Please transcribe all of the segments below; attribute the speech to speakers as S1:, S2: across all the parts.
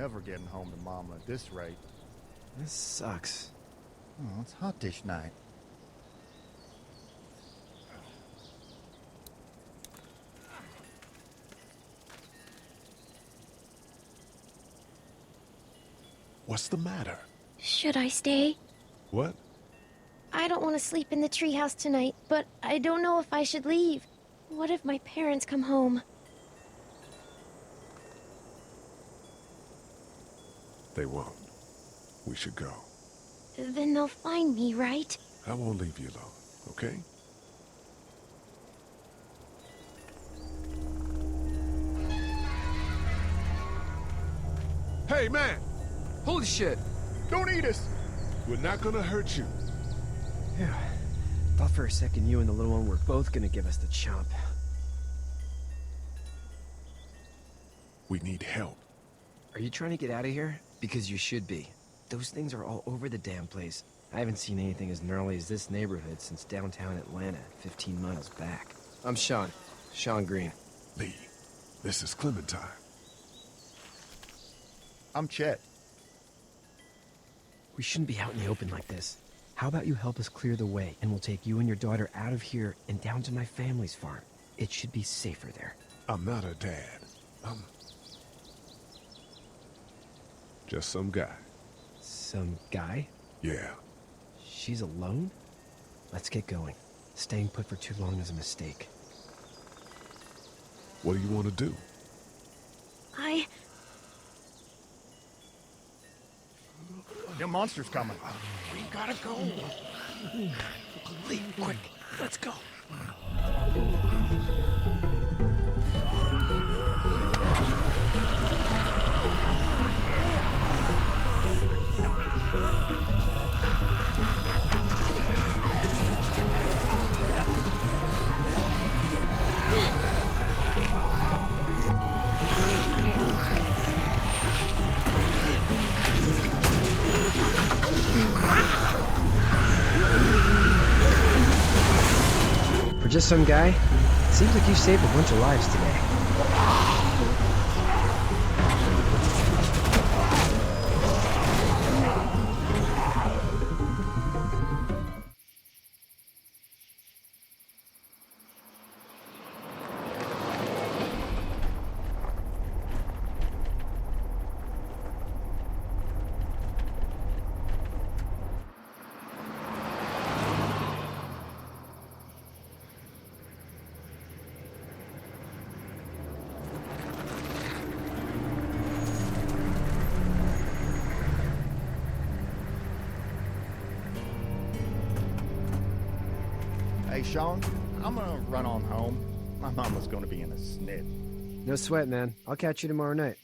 S1: never getting home to Mama at this rate.
S2: This sucks.
S1: Oh, it's hot dish night.
S3: What's the matter?
S4: Should I stay?
S3: What?
S4: I don't want to sleep in the treehouse tonight, but I don't know if I should leave. What if my parents come home?
S3: They won't. We should go.
S4: Then they'll find me, right?
S3: I won't leave you alone, okay? Hey, man!
S2: Holy shit!
S1: Don't eat us!
S3: We're not gonna hurt you.
S2: Yeah. Thought for a second you and the little one were both gonna give us the chomp.
S3: We need help.
S2: Are you trying to get out of here? Because you should be. Those things are all over the damn place. I haven't seen anything as gnarly as this neighborhood since downtown Atlanta, 15 miles back. I'm Sean. Sean Green.
S3: Lee, this is Clementine.
S1: I'm Chet.
S2: We shouldn't be out in the open like this. How about you help us clear the way, and we'll take you and your daughter out of here and down to my family's farm. It should be safer there.
S3: I'm not her dad. I'm just some guy.
S2: Some guy?
S3: Yeah.
S2: She's alone? Let's get going. Staying put for too long is a mistake.
S3: What do you want to do?
S1: The monster's coming.
S2: We gotta go. Lee, quick, let's go. For just some guy, it seems like you saved a bunch of lives today.
S1: Hey, Sean, I'm gonna run on home. My mama's gonna be in a snit.
S2: No sweat, man. I'll catch you tomorrow night.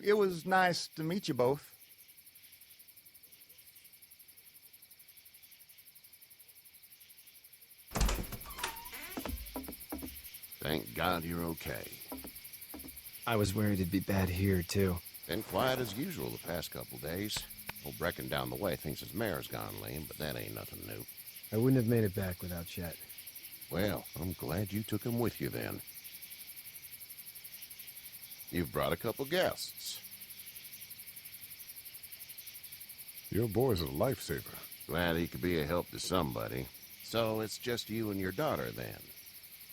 S1: It was nice to meet you both.
S5: Thank God you're okay.
S2: I was worried it'd be bad here, too.
S5: Been quiet as usual the past couple days. Old Brecken down the way thinks his mare's gone lame, but that ain't nothing new.
S2: I wouldn't have made it back without Chet.
S5: Well, I'm glad you took him with you then. You've brought a couple guests.
S3: Your boy's a lifesaver.
S5: Glad he could be a help to somebody. So it's just you and your daughter then?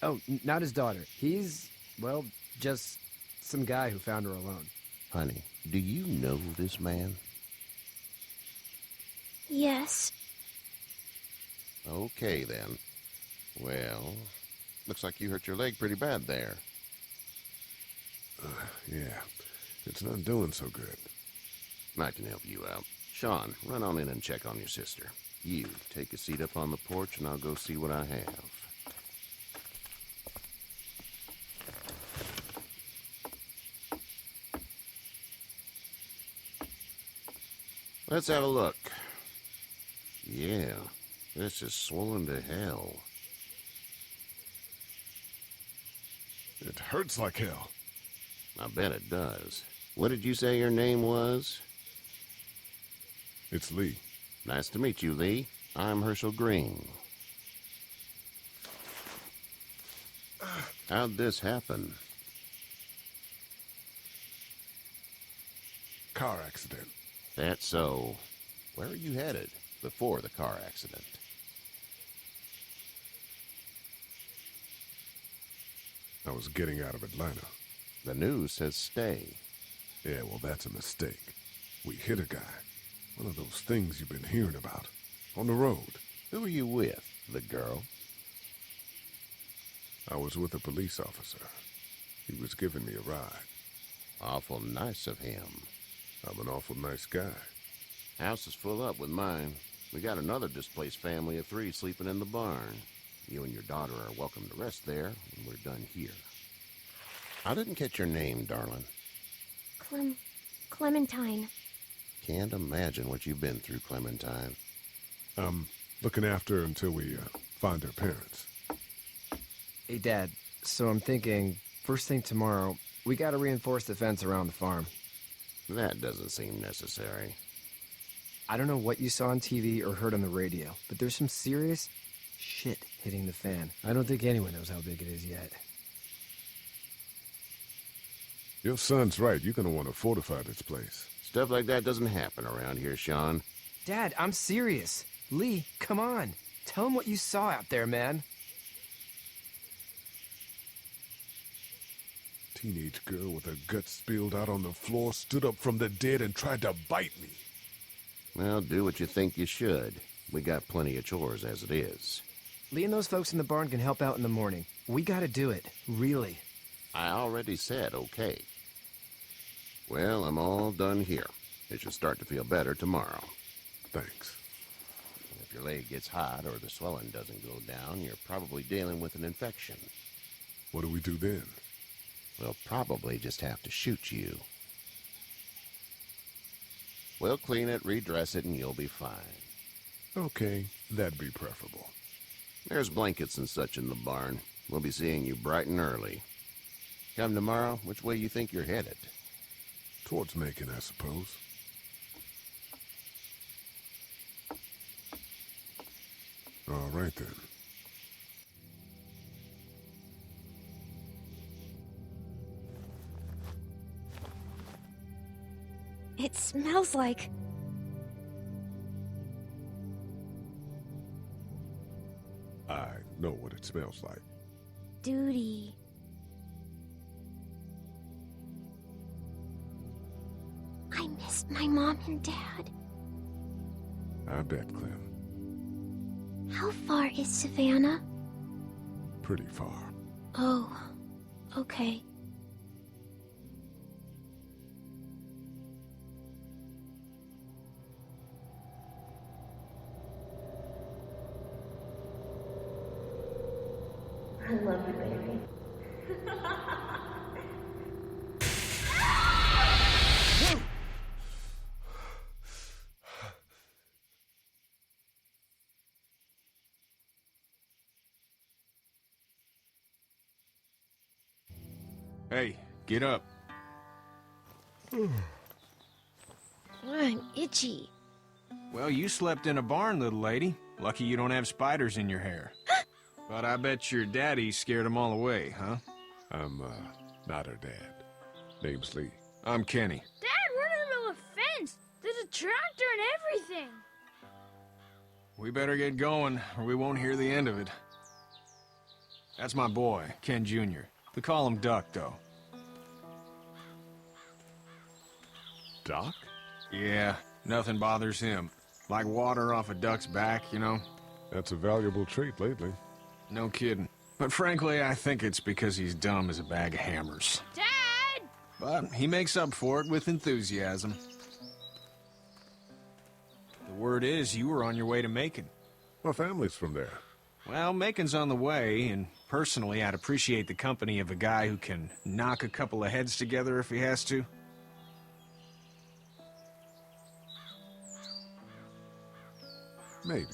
S2: Oh, not his daughter. He's, well, just some guy who found her alone.
S5: Honey, do you know this man?
S4: Yes.
S5: Okay, then. Well, looks like you hurt your leg pretty bad there.
S3: Yeah, it's not doing so good.
S5: I can help you out. Sean, run on in and check on your sister. You, take a seat up on the porch and I'll go see what I have. Let's have a look. Yeah, this is swollen to hell.
S3: It hurts like hell.
S5: I bet it does. What did you say your name was?
S3: It's Lee.
S5: Nice to meet you, Lee. I'm Herschel Green. How'd this happen?
S3: car accident.
S5: That's so. Where are you headed before the car accident?
S3: I was getting out of Atlanta.
S5: The news says stay.
S3: Yeah, well, that's a mistake. We hit a guy. One of those things you've been hearing about. On the road.
S5: Who are you with? The girl?
S3: I was with a police officer. He was giving me a ride.
S5: Awful nice of him.
S3: I'm an awful nice guy.
S5: House is full up with mine. We got another displaced family of 3 sleeping in the barn. You and your daughter are welcome to rest there when we're done here. I didn't catch your name, darling.
S4: Clementine.
S5: Can't imagine what you've been through, Clementine.
S3: I'm looking after her until we find her parents.
S2: Hey, Dad, so I'm thinking, first thing tomorrow, we gotta reinforce the fence around the farm.
S5: That doesn't seem necessary.
S2: I don't know what you saw on TV or heard on the radio, but there's some serious shit hitting the fan. I don't think anyone knows how big it is yet.
S3: Your son's right. You're gonna want to fortify this place.
S5: Stuff like that doesn't happen around here, Sean.
S2: Dad, I'm serious. Lee, come on. Tell him what you saw out there, man.
S3: Teenage girl with her guts spilled out on the floor stood up from the dead and tried to bite me.
S5: Well, do what you think you should. We got plenty of chores as it is.
S2: Lee and those folks in the barn can help out in the morning. We gotta do it. Really.
S5: I already said okay. Well, I'm all done here. It should start to feel better tomorrow.
S3: Thanks.
S5: If your leg gets hot or the swelling doesn't go down, you're probably dealing with an infection.
S3: What do we do then?
S5: We'll probably just have to shoot you. We'll clean it, redress it, and you'll be fine.
S3: Okay, that'd be preferable.
S5: There's blankets and such in the barn. We'll be seeing you bright and early. Come tomorrow, which way you think you're headed?
S3: Towards Macon, I suppose. All right, then.
S4: It smells like...
S3: I know what it smells like.
S4: duty. I missed my mom and dad.
S3: I bet, Clem.
S4: How far is Savannah?
S3: Pretty far.
S4: Oh, okay.
S6: I love you, baby.
S7: Hey, get up.
S4: I'm itchy.
S7: Well, you slept in a barn, little lady. Lucky you don't have spiders in your hair. But I bet your daddy scared them all away, huh?
S3: I'm, not her dad. Name's Lee.
S7: I'm Kenny.
S8: Dad, we're in the middle of a fence. There's a tractor and everything.
S7: We better get going, or we won't hear the end of it. That's my boy, Ken Jr. We call him Duck, though.
S3: Doc?
S7: Yeah, nothing bothers him. Like water off a duck's back, you know?
S3: That's a valuable trait lately.
S7: No kidding. But frankly, I think it's because he's dumb as a bag of hammers.
S8: Dad!
S7: But he makes up for it with enthusiasm. The word is you were on your way to Macon.
S3: My family's from there.
S7: Well, Macon's on the way, and personally, I'd appreciate the company of a guy who can knock a couple of heads together if he has to.
S3: Maybe.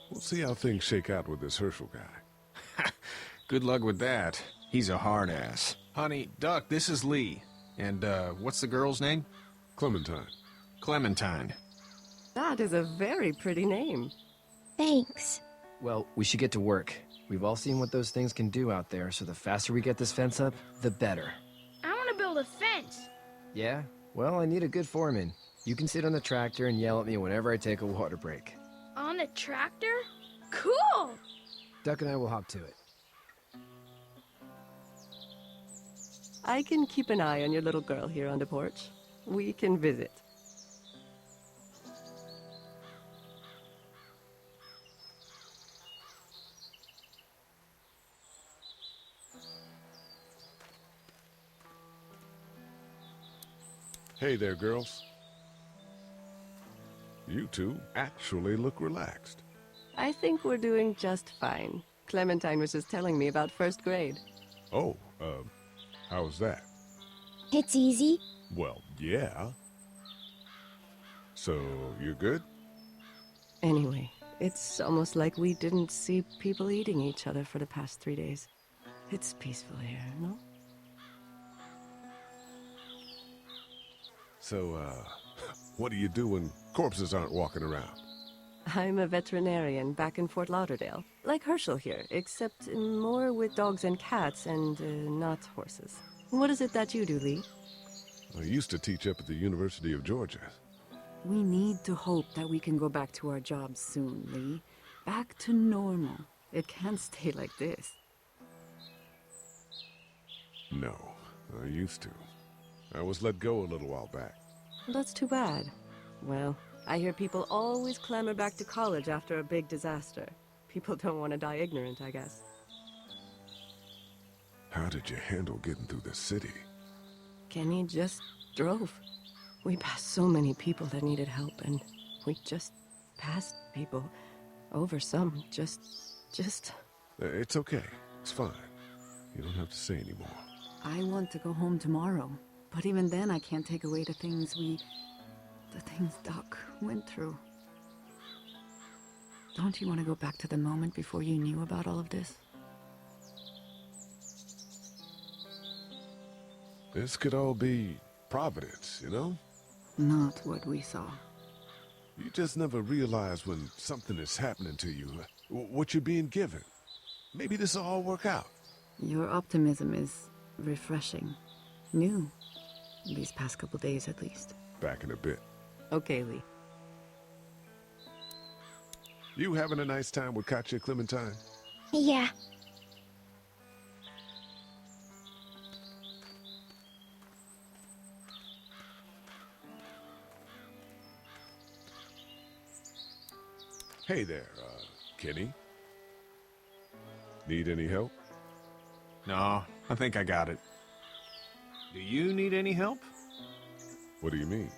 S3: We'll see how things shake out with this Herschel guy.
S7: Good luck with that. He's a hard ass. Honey, Duck, this is Lee. And, what's the girl's name?
S3: Clementine.
S7: Clementine.
S6: That is a very pretty name.
S4: Thanks.
S2: Well, we should get to work. We've all seen what those things can do out there, so the faster we get this fence up, the better.
S8: I want to build a fence.
S2: Yeah? Well, I need a good foreman. You can sit on the tractor and yell at me whenever I take a water break.
S8: On a tractor? Cool!
S2: Duck and I will hop to it.
S6: I can keep an eye on your little girl here on the porch. We can visit.
S3: Hey there, girls. You two actually look relaxed.
S6: I think we're doing just fine. Clementine was just telling me about first grade.
S3: Oh, how was that?
S4: It's easy.
S3: Well, yeah. So, you're good?
S6: Anyway, it's almost like we didn't see people eating each other for the past 3 days. It's peaceful here, no?
S3: So, what do you do when corpses aren't walking around?
S6: I'm a veterinarian back in Fort Lauderdale. Like Herschel here, except more with dogs and cats and not horses. What is it that you do, Lee?
S3: I used to teach up at the University of Georgia.
S9: We need to hope that we can go back to our jobs soon, Lee. Back to normal. It can't stay like this.
S3: No, I used to. I was let go a little while back.
S6: That's too bad. Well, I hear people always clamor back to college after a big disaster. People don't want to die ignorant, I guess.
S3: How did you handle getting through the city?
S6: Kenny just drove. We passed so many people that needed help, and we just passed people. Over some, just...
S3: It's okay. It's fine. You don't have to say anymore.
S9: I want to go home tomorrow. But even then, I can't take away the things Doc went through. Don't you want to go back to the moment before you knew about all of this?
S3: This could all be Providence, you know?
S9: Not what we saw.
S3: You just never realize when something is happening to you, what you're being given. Maybe this will all work out.
S9: Your optimism is refreshing. New. These past couple days, at least.
S3: Back in a bit.
S6: Okay, Lee.
S3: You having a nice time with Katya, Clementine?
S4: Yeah.
S3: Hey there, Kenny. Need any help?
S7: No, I think I got it. Do you need any help?
S3: What do you mean?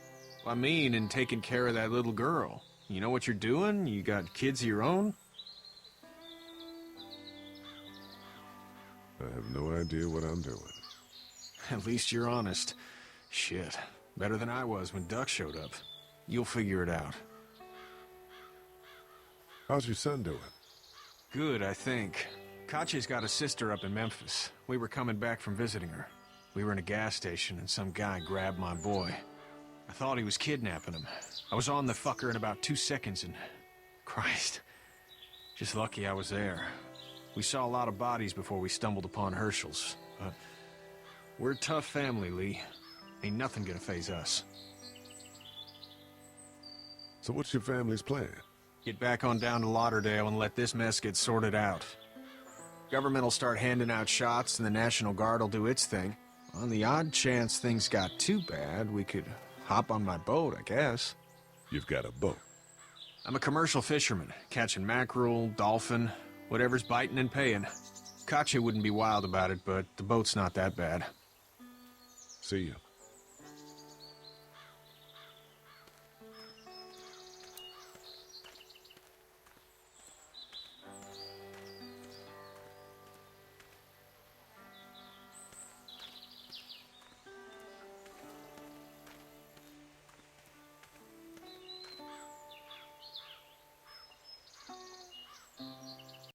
S7: I mean, in taking care of that little girl. You know what you're doing? You got kids of your own?
S3: I have no idea what I'm doing.
S7: At least you're honest. Shit. Better than I was when Duck showed up. You'll figure it out.
S3: How's your son doing?
S7: Good, I think. Katya's got a sister up in Memphis. We were coming back from visiting her. We were in a gas station and some guy grabbed my boy. I thought he was kidnapping him. I was on the fucker in about 2 seconds and... Christ. Just lucky I was there. We saw a lot of bodies before we stumbled upon Hershel's. But we're a tough family, Lee. Ain't nothing gonna faze us.
S3: So what's your family's plan?
S7: Get back on down to Lauderdale and let this mess get sorted out. Government will start handing out shots and the National Guard will do its thing. On the odd chance things got too bad, we could hop on my boat, I guess.
S3: You've got a boat.
S7: I'm a commercial fisherman, catching mackerel, dolphin, whatever's biting and paying. Katya wouldn't be wild about it, but the boat's not that bad.
S3: See you.